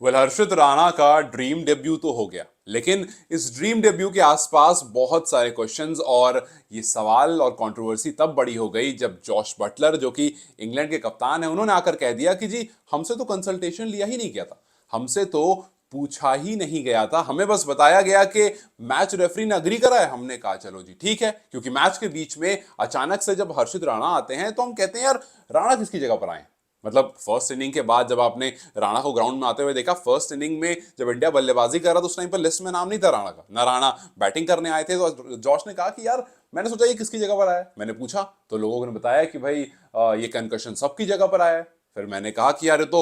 हर्षित राणा का dream debut तो हो गया, लेकिन इस ड्रीम डेब्यू के आसपास बहुत सारे क्वेश्चंस और ये सवाल और कंट्रोवर्सी तब बड़ी हो गई जब जॉश बटलर, जो कि इंग्लैंड के कप्तान है, उन्होंने आकर कह दिया कि जी हमसे तो कंसल्टेशन लिया ही नहीं गया था, हमसे तो पूछा ही नहीं गया था, हमें बस बताया गया कि मैच रेफरी ने अग्री करा है। हमने कहा चलो जी ठीक है, क्योंकि मैच के बीच में अचानक से जब हर्षित राणा आते हैं तो हम कहते हैं यार राणा किसकी जगह पर आए। मतलब फर्स्ट इनिंग के बाद जब आपने राणा को ग्राउंड में आते हुए देखा, फर्स्ट इनिंग में जब इंडिया बल्लेबाजी कर रहा तो उस टाइम पर लिस्ट में नाम नहीं था राणा का, ना राणा बैटिंग करने आए थे। तो जॉश ने कहा कि यार मैंने सोचा ये किसकी जगह पर आया है। मैंने पूछा तो लोगों ने बताया कि भाई ये कंकशन सबकी जगह पर आया है। फिर मैंने कहा कि यार ये तो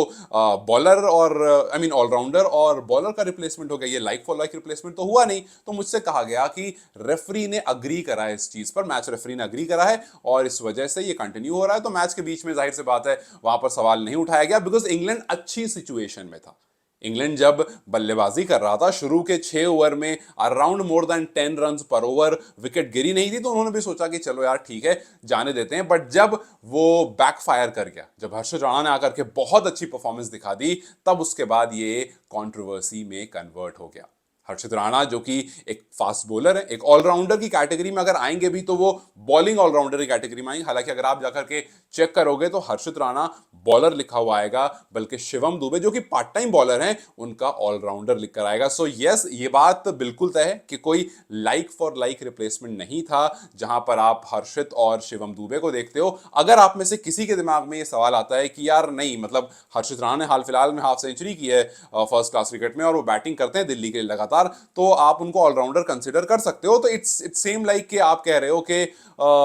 बॉलर और आई मीन ऑलराउंडर और बॉलर का रिप्लेसमेंट हो गया, ये लाइक फॉर लाइक रिप्लेसमेंट तो हुआ नहीं। तो मुझसे कहा गया कि रेफरी ने अग्री करा है इस चीज पर, मैच रेफरी ने अग्री करा है और इस वजह से ये कंटिन्यू हो रहा है। तो मैच के बीच में जाहिर सी बात है वहां पर सवाल नहीं उठाया गया, बिकॉज इंग्लैंड अच्छी सिचुएशन में था। इंग्लैंड जब बल्लेबाजी कर रहा था, शुरू के 6 ओवर में अराउंड मोर देन 10 रन पर ओवर, विकेट गिरी नहीं थी, तो उन्होंने भी सोचा कि चलो यार ठीक है जाने देते हैं। बट जब वो बैकफायर कर गया, जब हर्षित राणा ने आकर के बहुत अच्छी परफॉर्मेंस दिखा दी, तब उसके बाद ये कंट्रोवर्सी में कन्वर्ट हो गया। हर्षित राणा जो कि एक फास्ट बॉलर है, एक ऑलराउंडर की कैटेगरी में अगर आएंगे भी तो वो बॉलिंग ऑलराउंडर की कैटेगरी में आएंगे। हालांकि अगर आप जाकर के चेक करोगे तो हर्षित राणा बॉलर लिखा हुआ आएगा, बल्कि शिवम दुबे जो कि पार्ट टाइम बॉलर हैं उनका ऑलराउंडर लिखकर आएगा। सो यस, ये बात बिल्कुल तय है कि कोई लाइक फॉर लाइक रिप्लेसमेंट नहीं था जहां पर आप हर्षित और शिवम दुबे को देखते हो। अगर आप में से किसी के दिमाग में ये सवाल आता है कि यार नहीं, मतलब हर्षित राणा ने हाल फिलहाल में हाफ सेंचुरी की है फर्स्ट क्लास क्रिकेट में और वो बैटिंग करते हैं दिल्ली के लिए लगातार, तो आप उनको ऑलराउंडर कंसिडर कर सकते हो। तो इट्स इट्स सेम लाइक कि आप कह रहे हो कि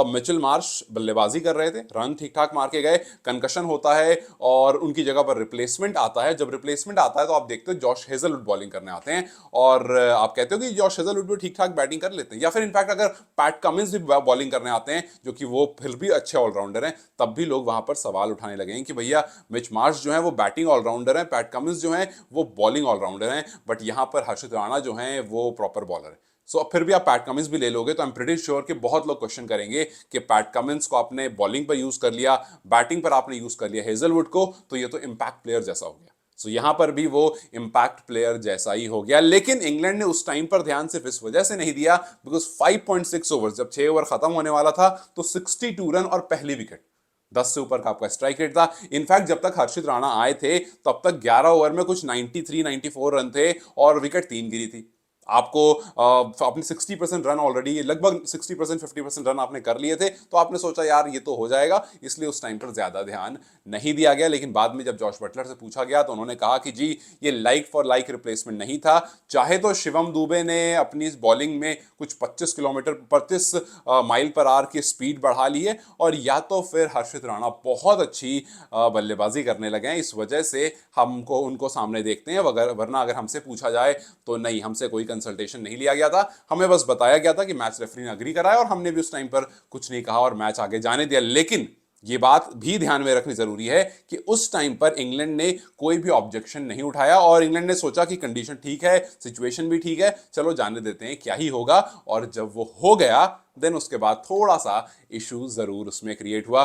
मिचेल मार्श बल्लेबाजी कर रहे थे, रन ठीक ठाक मार के गए, कंकशन होता है और उनकी जगह पर रिप्लेसमेंट आता है। जब रिप्लेसमेंट आता है तो आप देखते हो जॉश हेजलवुड बॉलिंग करने आते हैं और आप कहते हो कि जॉश हेजलवुड भी ठीक ठाक बैटिंग कर लेते हैं, या फिर इनफैक्ट अगर पैट कमिंस भी बॉलिंग करने आते हैं जो कि वो फिर भी अच्छे ऑलराउंडर हैं, तब भी लोग वहां पर सवाल उठाने लगे हैं कि भैया मिच मार्श जो है वो बैटिंग ऑलराउंडर है, पैट कमिंस जो है वो बॉलिंग ऑलराउंडर हैं, बट यहां पर हर्षित राणा जो है वो प्रॉपर बॉलर है। सो अब फिर भी आप पैट कमिंस भी ले लोगे तो आई एम प्रीटी श्योर कि बहुत लोग क्वेश्चन करेंगे कि पैट कमिंस को आपने बॉलिंग पर यूज कर लिया, बैटिंग पर आपने यूज कर लिया हेजलवुड को, तो ये तो इंपैक्ट प्लेयर जैसा हो गया। सो यहां पर भी वो इंपैक्ट प्लेयर जैसा ही हो गया। लेकिन इंग्लैंड ने उस टाइम पर ध्यान सिर्फ इस वजह से नहीं दिया बिकॉज 5.6 ओवर, जब 6 ओवर खत्म होने वाला था तो 62 रन और पहली विकेट, 10 से ऊपर का आपका स्ट्राइक रेट था। इनफैक्ट जब तक हर्षित राणा आए थे तब तक 11 ओवर में कुछ 93-94 रन थे और विकेट 3 गिरी थी। आपको अपने 60% रन ऑलरेडी, लगभग 60% 50% रन आपने कर लिए थे, तो आपने सोचा यार ये तो हो जाएगा, इसलिए उस टाइम पर ज्यादा ध्यान नहीं दिया गया। लेकिन बाद में जब जॉश बटलर से पूछा गया तो उन्होंने कहा कि जी ये लाइक फॉर लाइक रिप्लेसमेंट नहीं था। चाहे तो शिवम दुबे ने अपनी बॉलिंग में कुछ 25 माइल पर आवर की स्पीड बढ़ा ली है, और या तो फिर हर्षित राणा बहुत अच्छी बल्लेबाजी करने लगे हैं, इस वजह से हमको उनको सामने देखते हैं। वरना अगर हमसे पूछा जाए तो नहीं, हमसे कोई कंसल्टेशन नहीं लिया गया था, हमें बस बताया गया था कि मैच रेफरी ने अग्री कराया और हमने भी उस टाइम पर कुछ नहीं कहा और मैच आगे जाने दिया। लेकिन ये बात भी ध्यान में रखनी जरूरी है कि उस टाइम पर इंग्लैंड ने कोई भी ऑब्जेक्शन नहीं उठाया और इंग्लैंड ने सोचा कि कंडीशन ठीक है, सिचुएशन भी ठीक है, चलो जाने देते हैं क्या ही होगा। और जब वो हो गया देन उसके बाद थोड़ा सा इशू जरूर उसमें क्रिएट हुआ।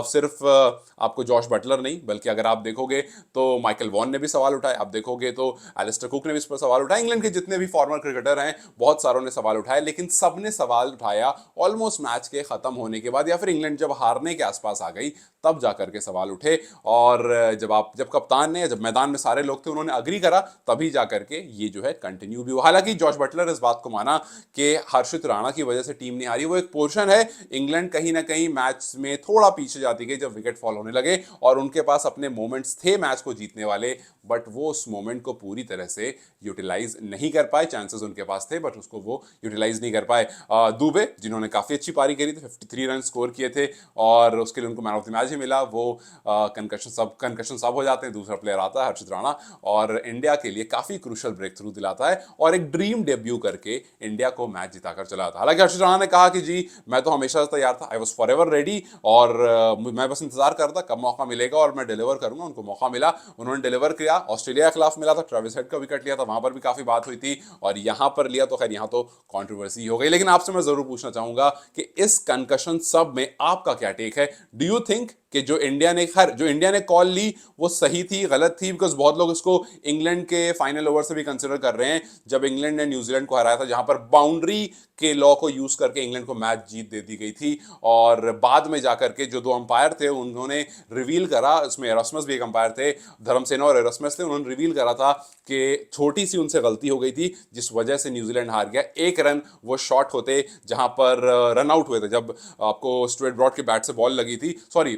सिर्फ आपको जॉश बटलर नहीं, बल्कि अगर आप देखोगे तो माइकल वॉन ने भी सवाल उठाए, आप देखोगे तो एलिस्टर कुक ने भी इस पर सवाल उठाए, इंग्लैंड के जितने भी फॉर्मर क्रिकेटर हैं बहुत सारों ने सवाल उठाए, लेकिन सबने सवाल उठाया ऑलमोस्ट मैच के खत्म होने के बाद, या फिर इंग्लैंड जब हारने के आसपास आ गई तब जाकर के सवाल उठे। और जब कप्तान ने, जब मैदान में सारे लोग थे, उन्होंने अग्री करा, तभी जाकर के ये जो है कंटिन्यू भी हुआ। हालांकि जॉश बटलर इस बात को माना कि हर्षित राणा की वजह से टीम नहीं हारी, वो एक पोर्शन है। इंग्लैंड कहीं ना कहीं मैच में थोड़ा पीछे जाती गई जब विकेट फॉल होने लगे और उनके पास अपने मोमेंट्स थे मैच को जीतने वाले, बट वो उस मोमेंट को पूरी तरह से यूटिलाइज नहीं कर पाए। चांसेस उनके पास थे बट उसको वो यूटिलाइज नहीं कर पाए। दुबे जिन्होंने काफी अच्छी पारी करी थी, 53 रन स्कोर किए थे और उसके लिए उनको मैन ऑफ द मैच ही मिला। वो कंकशन सब हो जाते हैं, दूसरा प्लेयर आता है हर्षित राणा और इंडिया के लिए काफी क्रूशल ब्रेक थ्रू दिलाता है और एक ड्रीम डेब्यू करके इंडिया को मैच जिताकर चला था। हालांकि हर्षित राणा ने कहा कि जी मैं तो हमेशा से तैयार था, I was for ever ready, और मैं बस इंतजार करता कब मौका मिलेगा और मैं डिलीवर करूंगा। उनको मौका मिला, उन्होंने डिलीवर किया। ऑस्ट्रेलिया के खिलाफ मिला था, ट्रेविस हेड का विकेट लिया था, वहां पर भी काफी बात हुई थी, और यहां पर लिया तो खैर यहां तो कंट्रोवर्सी हो गई। लेकिन आपसे मैं जरूर पूछना चाहूंगा कि इस कंकशन सब में आपका क्या टेक है? डू यू थिंक कि जो इंडिया ने कॉल ली वो सही थी गलत थी, बिकॉज बहुत लोग इसको इंग्लैंड के फाइनल ओवर से भी कंसिडर कर रहे हैं जब इंग्लैंड ने न्यूजीलैंड को हराया था, जहां पर बाउंड्री के लॉ को यूज करके इंग्लैंड को मैच जीत दे दी गई थी। और बाद में जाकर के जो दो अंपायर थे उन्होंने रिवील करा, इसमें एरास्मस भी एक अंपायर थे, धर्मसेना और एरास्मस थे, उन्होंने रिवील करा था कि छोटी सी उनसे गलती हो गई थी जिस वजह से न्यूजीलैंड हार गया। एक रन वो शॉट होते जहां पर रन आउट हुए थे, जब आपको स्टुअर्ट ब्रॉड के बैट से बॉल लगी थी, सॉरी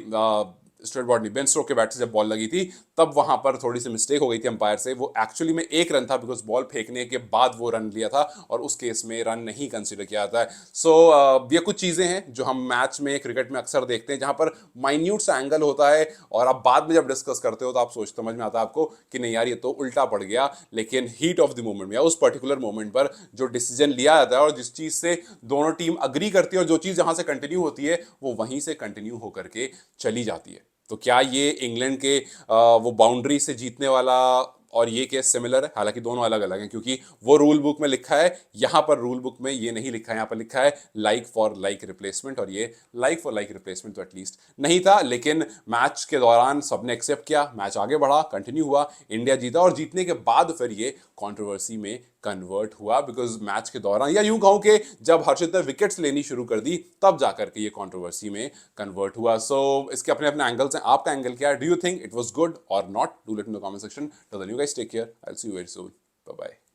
स्टुअर्ट ब्रॉड नहीं, बेन स्टोक के बैट से जब बॉल लगी थी तब वहां पर थोड़ी सी मिस्टेक हो गई थी अंपायर से। वो एक्चुअली में एक रन था बिकॉज बॉल फेंकने के बाद वो रन लिया था और उस केस में रन नहीं कंसीडर किया जाता है। सो ये कुछ चीजें हैं जो हम मैच में क्रिकेट में अक्सर देखते हैं जहां पर माइन्यूट सा एंगल होता है और आप बाद में जब डिस्कस करते हो तो आप सोच समझ में आता है आपको कि नहीं यार ये तो उल्टा पड़ गया, लेकिन हीट ऑफ द मोमेंट में या उस पर्टिकुलर मोमेंट पर जो डिसीजन लिया जाता है और जिस चीज से दोनों टीम अग्री करती है और जो चीज जहां से कंटिन्यू होती है वो वहीं से कंटिन्यू होकर के चली जाती है। तो क्या ये इंग्लैंड के वो बाउंड्री से जीतने वाला और ये केस सिमिलर है? हालांकि दोनों अलग अलग हैं क्योंकि वो रूल बुक में लिखा है, यहां पर रूल बुक में ये नहीं लिखा है, यहां पर लिखा है लाइक फॉर लाइक रिप्लेसमेंट, और ये लाइक फॉर लाइक रिप्लेसमेंट तो एटलीस्ट नहीं था। लेकिन मैच के दौरान सबने एक्सेप्ट किया, मैच आगे बढ़ा, कंटिन्यू हुआ, इंडिया जीता और जीतने के बाद फिर ये कंट्रोवर्सी में कन्वर्ट हुआ बिकॉज मैच के दौरान या यूं कहूं कि जब हर्षित ने विकेट्स लेनी शुरू कर दी तब जाकर के ये कंट्रोवर्सी में कन्वर्ट हुआ। सो इसके अपने अपने एंगल्स हैं, आपका एंगल क्या है? Do you think it was good और not? Do let in the comment section. Till then you guys take care, I will see you very soon, bye bye.